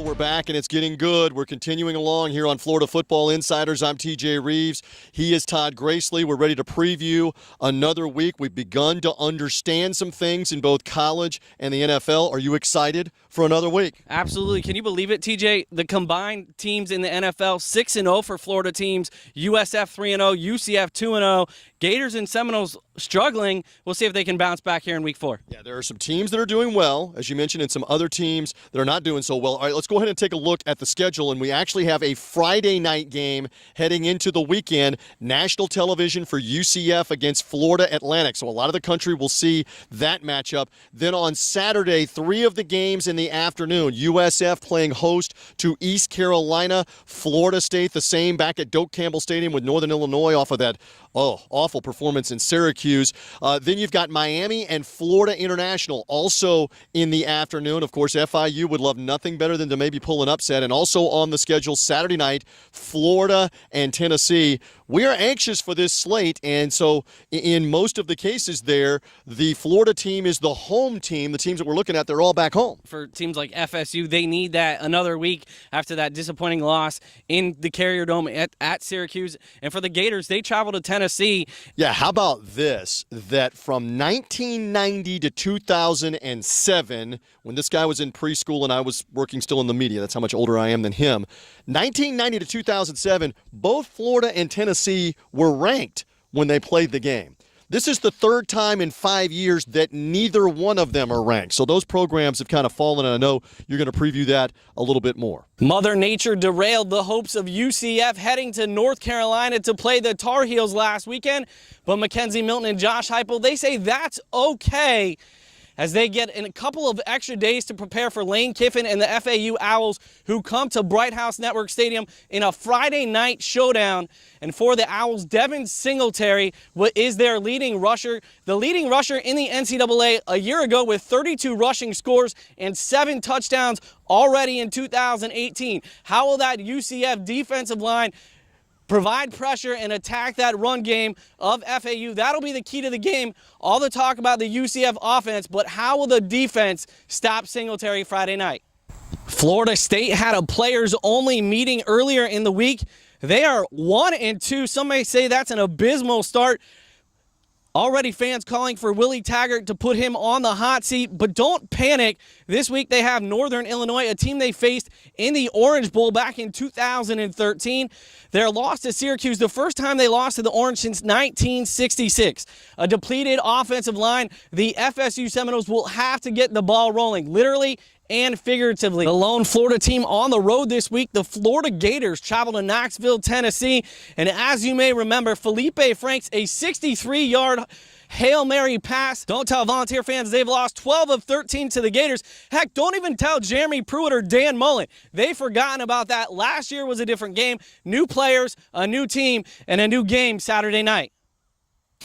we're back, and it's getting good. We're continuing along here on Florida Football Insiders. I'm TJ Rives. He is Todd Grasley. We're ready to preview another week. We've begun to understand some things in both college and the NFL. Are you excited for another week? Absolutely. Can you believe it, TJ? The combined teams in the NFL, 6-0 for Florida teams, USF 3-0, UCF 2-0, Gators and Seminoles struggling. We'll see if they can bounce back here in week 4. Yeah, there are some teams that are doing well, as you mentioned, and some other teams that are not doing so well. All right, let's go ahead and take a look at the schedule, and we actually have a Friday night game heading into the weekend, national television for UCF against Florida Atlantic. So a lot of the country will see that matchup. Then on Saturday, 3 of the games in the afternoon, USF playing host to East Carolina, Florida State the same back at Doak Campbell Stadium with Northern Illinois off of that awful performance in Syracuse. Then you've got Miami and Florida International also in the afternoon. Of course, FIU would love nothing better than to maybe pull an upset. And also on the schedule Saturday night, Florida and Tennessee. We are anxious for this slate, and so in most of the cases there, the Florida team is the home team. The teams that we're looking at, they're all back home. For teams like FSU, they need that another week after that disappointing loss in the Carrier Dome at Syracuse. And for the Gators, they travel to Tennessee. Yeah, how about this, that from 1990 to 2007, when this guy was in preschool and I was working still in the media, that's how much older I am than him, 1990 to 2007, both Florida and Tennessee were ranked when they played the game. This is the third time in 5 years that neither one of them are ranked. So those programs have kind of fallen, and I know you're going to preview that a little bit more. Mother Nature derailed the hopes of UCF heading to North Carolina to play the Tar Heels last weekend. But Mackenzie Milton and Josh Heupel, they say that's okay, as they get in a couple of extra days to prepare for Lane Kiffin and the FAU Owls, who come to Bright House Network Stadium in a Friday night showdown. And for the Owls, Devin Singletary is their leading rusher, the leading rusher in the NCAA a year ago with 32 rushing scores and 7 touchdowns already in 2018. How will that UCF defensive line provide pressure and attack that run game of FAU? That'll be the key to the game. All the talk about the UCF offense, but how will the defense stop Singletary Friday night? Florida State had a players-only meeting earlier in the week. They are 1-2. Some may say that's an abysmal start. Already fans calling for Willie Taggart to put him on the hot seat, but don't panic. This week they have Northern Illinois, a team they faced in the Orange Bowl back in 2013. Their loss to Syracuse, the first time they lost to the Orange since 1966. A depleted offensive line, the FSU Seminoles will have to get the ball rolling, literally and figuratively. The lone Florida team on the road this week, the Florida Gators, travel to Knoxville, Tennessee. And as you may remember, Felipe Franks, a 63-yard Hail Mary pass. Don't tell Volunteer fans they've lost 12 of 13 to the Gators. Heck, don't even tell Jeremy Pruitt or Dan Mullen. They've forgotten about that. Last year was a different game. New players, a new team, and a new game Saturday night.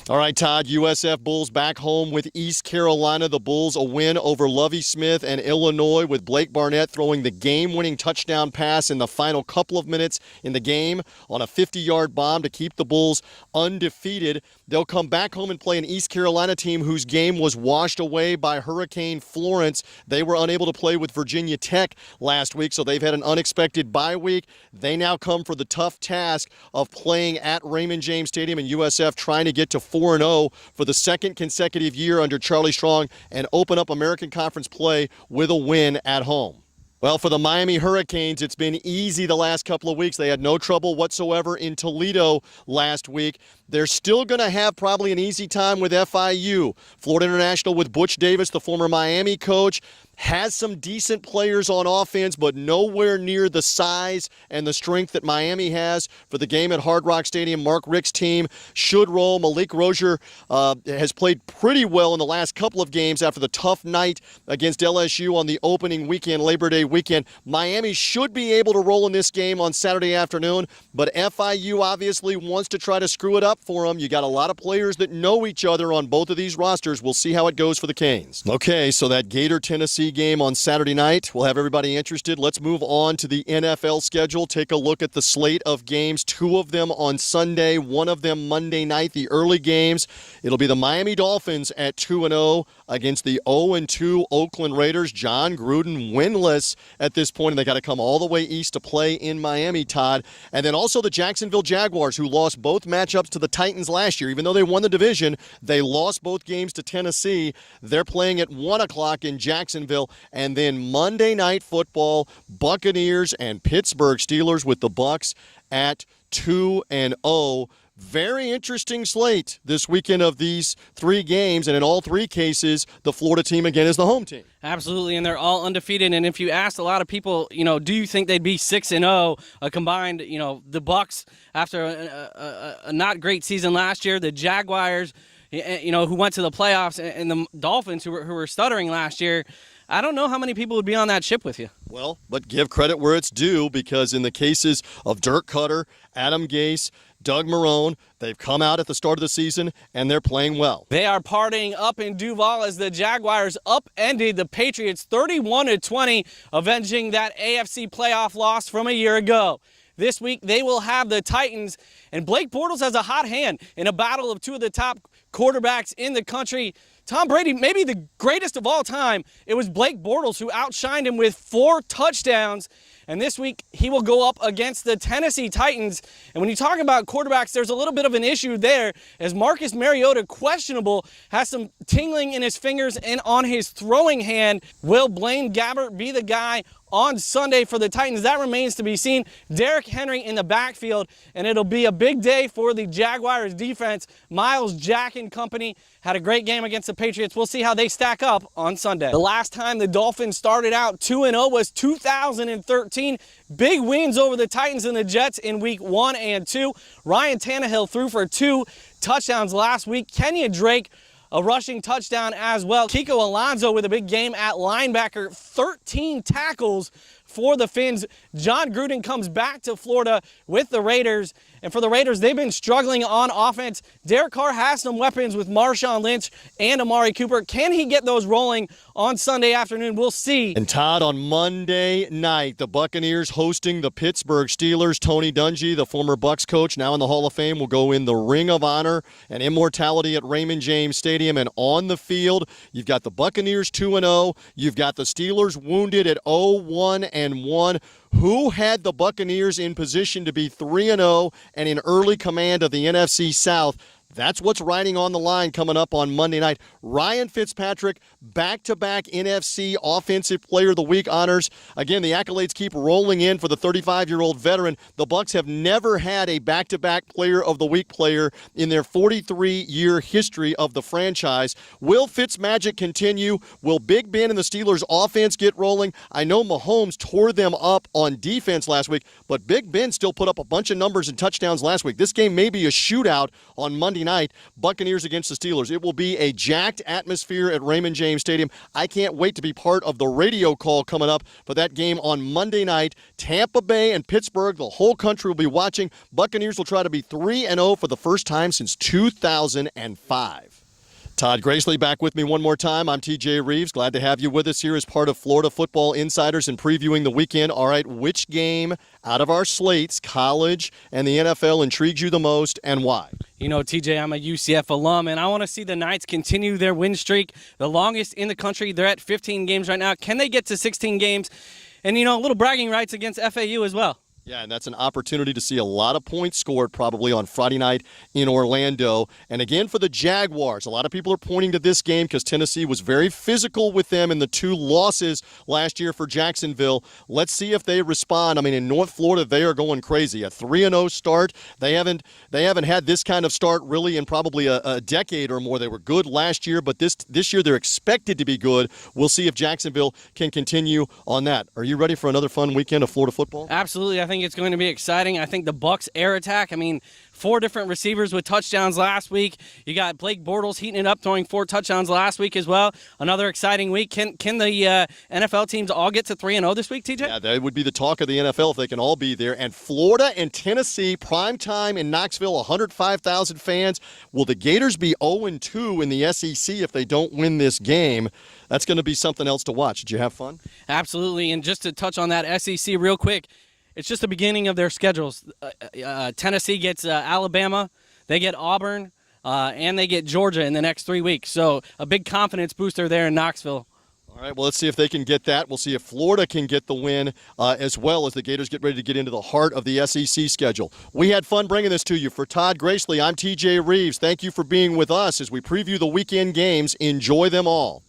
All right, Todd, USF Bulls back home with East Carolina. The Bulls a win over Lovie Smith and Illinois, with Blake Barnett throwing the game-winning touchdown pass in the final couple of minutes in the game on a 50-yard bomb to keep the Bulls undefeated. They'll come back home and play an East Carolina team whose game was washed away by Hurricane Florence. They were unable to play with Virginia Tech last week, so they've had an unexpected bye week. They now come for the tough task of playing at Raymond James Stadium, and USF trying to get to 4-0 for the second consecutive year under Charlie Strong and open up American Conference play with a win at home. Well, for the Miami Hurricanes, it's been easy the last couple of weeks. They had no trouble whatsoever in Toledo last week. They're still going to have probably an easy time with FIU. Florida International with Butch Davis, the former Miami coach, has some decent players on offense, but nowhere near the size and the strength that Miami has for the game at Hard Rock Stadium. Mark Richt's team should roll. Malik Rozier has played pretty well in the last couple of games after the tough night against LSU on the opening weekend, Labor Day weekend. Miami should be able to roll in this game on Saturday afternoon, but FIU obviously wants to try to screw it up for them. You got a lot of players that know each other on both of these rosters. We'll see how it goes for the Canes. Okay, so that Gator-Tennessee Tennessee game on Saturday night. We'll have everybody interested. Let's move on to the NFL schedule. Take a look at the slate of games. 2 of them on Sunday, 1 of them Monday night. The early games, it'll be the Miami Dolphins at 2-0 against the 0-2 Oakland Raiders. John Gruden winless at this point, and they got to come all the way east to play in Miami, Todd. And then also the Jacksonville Jaguars, who lost both matchups to the Titans last year. Even though they won the division, they lost both games to Tennessee. They're playing at 1 o'clock in Jacksonville. And then Monday Night Football, Buccaneers and Pittsburgh Steelers with the Bucs at 2-0. Very interesting slate this weekend of these 3 games, and in all 3 cases, the Florida team again is the home team. Absolutely, and they're all undefeated. And if you asked a lot of people, do you think they'd be 6-0 combined? The Bucs after a not great season last year, the Jaguars, who went to the playoffs, and the Dolphins who were stuttering last year. I don't know how many people would be on that ship with you. Well, but give credit where it's due, because in the cases of Dirk Cutter, Adam Gase, Doug Marrone, they've come out at the start of the season, and they're playing well. They are partying up in Duval as the Jaguars upended the Patriots 31-20, avenging that AFC playoff loss from a year ago. This week, they will have the Titans, and Blake Bortles has a hot hand in a battle of 2 of the top quarterbacks in the country. Tom Brady, maybe the greatest of all time, it was Blake Bortles who outshined him with 4 touchdowns. And this week, he will go up against the Tennessee Titans. And when you talk about quarterbacks, there's a little bit of an issue there, as Marcus Mariota, questionable, has some tingling in his fingers and on his throwing hand. Will Blaine Gabbert be the guy on Sunday for the Titans? That remains to be seen. Derrick Henry in the backfield, and it'll be a big day for the Jaguars defense. Miles Jack and company had a great game against the Patriots. We'll see how they stack up on Sunday. The last time the Dolphins started out 2-0 was 2013. Big wins over the Titans and the Jets in week 1 and 2. Ryan Tannehill threw for 2 touchdowns last week. Kenyon Drake, a rushing touchdown as well. Kiko Alonso with a big game at linebacker, 13 tackles for the Fins. John Gruden comes back to Florida with the Raiders. And for the Raiders, they've been struggling on offense. Derek Carr has some weapons with Marshawn Lynch and Amari Cooper. Can he get those rolling on Sunday afternoon? We'll see. And Todd, on Monday night, the Buccaneers hosting the Pittsburgh Steelers. Tony Dungy, the former Bucs coach, now in the Hall of Fame, will go in the Ring of Honor and Immortality at Raymond James Stadium. And on the field, you've got the Buccaneers 2-0. You've got the Steelers wounded at 0-1-1. Who had the Buccaneers in position to be 3-0 and in early command of the NFC South? That's what's riding on the line coming up on Monday night. Ryan Fitzpatrick, back-to-back NFC Offensive Player of the Week honors. Again, the accolades keep rolling in for the 35-year-old veteran. The Bucs have never had a back-to-back Player of the Week player in their 43-year history of the franchise. Will Fitzmagic continue? Will Big Ben and the Steelers' offense get rolling? I know Mahomes tore them up on defense last week, but Big Ben still put up a bunch of numbers and touchdowns last week. This game may be a shootout on Monday night, Buccaneers against the Steelers. It will be a jacked atmosphere at Raymond James Stadium. I can't wait to be part of the radio call coming up for that game on Monday night. Tampa Bay and Pittsburgh, the whole country will be watching. Buccaneers will try to be 3-0 for the first time since 2005. Todd Grasley back with me one more time. I'm TJ Rives. Glad to have you with us here as part of Florida Football Insiders and previewing the weekend. All right, which game out of our slates, college and the NFL, intrigues you the most and why? You know, TJ, I'm a UCF alum, and I want to see the Knights continue their win streak, the longest in the country. They're at 15 games right now. Can they get to 16 games? And, a little bragging rights against FAU as well. Yeah, and that's an opportunity to see a lot of points scored probably on Friday night in Orlando. And again, for the Jaguars, a lot of people are pointing to this game because Tennessee was very physical with them in the 2 losses last year for Jacksonville. Let's see if they respond. I mean, in North Florida, they are going crazy. A 3-0 start. They haven't had this kind of start really in probably a decade or more. They were good last year, but this year they're expected to be good. We'll see if Jacksonville can continue on that. Are you ready for another fun weekend of Florida football? Absolutely. I think it's going to be exciting. I think the Bucs air attack, 4 different receivers with touchdowns last week. You got Blake Bortles heating it up, throwing 4 touchdowns last week as well. Another exciting week. Can the NFL teams all get to 3-0 this week, TJ? Yeah, that would be the talk of the NFL if they can all be there. And Florida and Tennessee, prime time in Knoxville, 105,000 fans. Will the Gators be 0-2 in the SEC if they don't win this game? That's going to be something else to watch. Did you have fun? Absolutely. And just to touch on that SEC real quick, it's just the beginning of their schedules. Tennessee gets Alabama, they get Auburn, and they get Georgia in the next 3 weeks. So a big confidence booster there in Knoxville. All right, well, let's see if they can get that. We'll see if Florida can get the win as well as the Gators get ready to get into the heart of the SEC schedule. We had fun bringing this to you. For Todd Grasley, I'm TJ Rives. Thank you for being with us as we preview the weekend games. Enjoy them all.